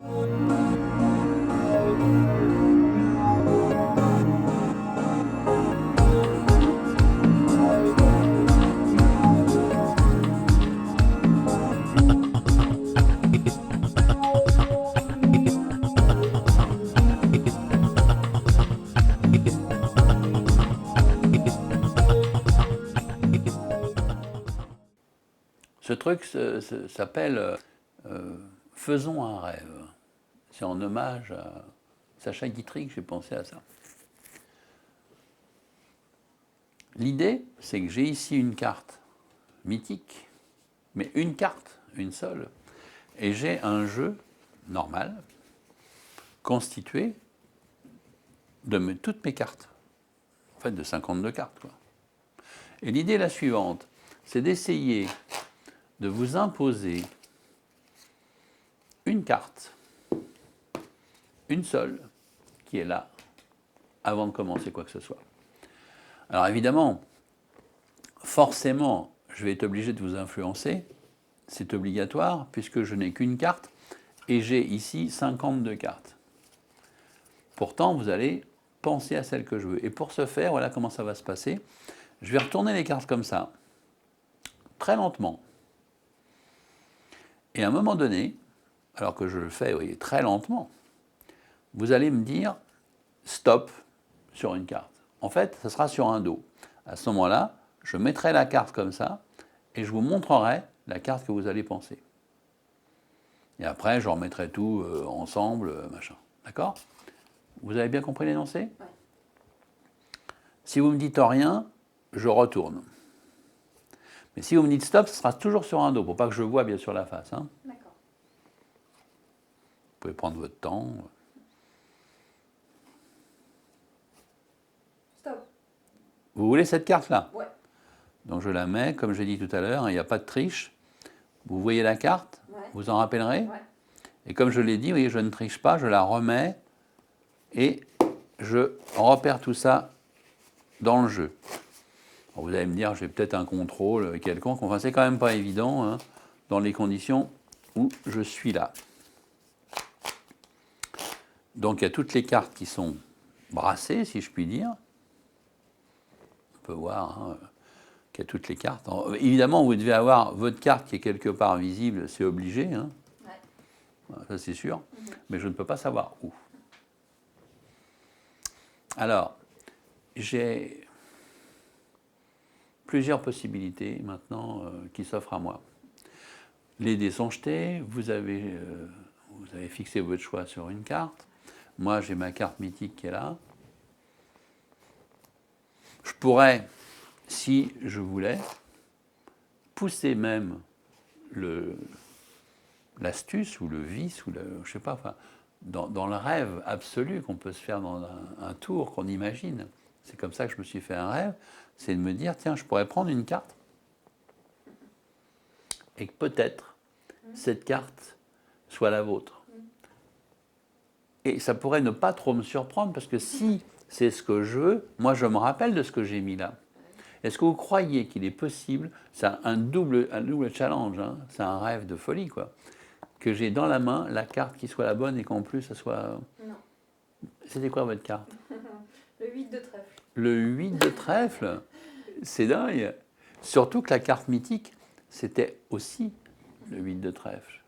Ce truc s'appelle Faisons un rêve. C'est en hommage à Sacha Guitry que j'ai pensé à ça. L'idée, c'est que j'ai ici une carte mythique, mais une carte, une seule, et j'ai un jeu normal, constitué de toutes mes cartes, en fait de 52 cartes, quoi. Et l'idée est la suivante, c'est d'essayer de vous imposer une carte, une seule, qui est là, avant de commencer quoi que ce soit. Alors évidemment, forcément, je vais être obligé de vous influencer, c'est obligatoire, puisque je n'ai qu'une carte, et j'ai ici 52 cartes. Pourtant, vous allez penser à celle que je veux. Et pour ce faire, voilà comment ça va se passer. Je vais retourner les cartes comme ça, très lentement. Et à un moment donné, alors que je le fais, vous voyez, très lentement, vous allez me dire stop sur une carte. En fait, ce sera sur un dos. À ce moment-là, je mettrai la carte comme ça et je vous montrerai la carte que vous allez penser. Et après, je remettrai tout ensemble, machin. D'accord? Vous avez bien compris l'énoncé? Ouais. Si vous me dites rien, je retourne. Mais si vous me dites stop, ce sera toujours sur un dos, pour pas que je vois bien sûr la face. Hein. D'accord. Vous pouvez prendre votre temps. Stop. Vous voulez cette carte-là? Ouais. Donc je la mets, comme j'ai dit tout à l'heure, il n'y a pas de triche. Vous voyez la carte? Ouais. Vous en rappellerez? Ouais. Et comme je l'ai dit, vous voyez, je ne triche pas, je la remets et je repère tout ça dans le jeu. Alors vous allez me dire, j'ai peut-être un contrôle quelconque, enfin c'est quand même pas évident hein, dans les conditions où je suis là. Donc il y a toutes les cartes qui sont brassées, si je puis dire. On peut voir hein, qu'il y a toutes les cartes. Alors, évidemment, vous devez avoir votre carte qui est quelque part visible, c'est obligé. Hein. Ouais. Ça c'est sûr. Mais je ne peux pas savoir où. Alors, j'ai plusieurs possibilités maintenant qui s'offrent à moi. Les dés sont jetés, vous avez fixé votre choix sur une carte. Moi, j'ai ma carte mythique qui est là. Je pourrais, si je voulais, pousser même l'astuce ou le vice, ou je sais pas, enfin, dans le rêve absolu qu'on peut se faire dans un tour qu'on imagine. C'est comme ça que je me suis fait un rêve, c'est de me dire, tiens, je pourrais prendre une carte et que peut-être cette carte soit la vôtre. Et ça pourrait ne pas trop me surprendre, parce que si c'est ce que je veux, moi je me rappelle de ce que j'ai mis là. Est-ce que vous croyez qu'il est possible, c'est un double challenge, hein, c'est un rêve de folie, quoi, que j'ai dans la main la carte qui soit la bonne et qu'en plus ça soit... Non. C'était quoi votre carte? Le 8 de trèfle. Le 8 de trèfle, c'est dingue. Surtout que la carte mythique, c'était aussi le 8 de trèfle.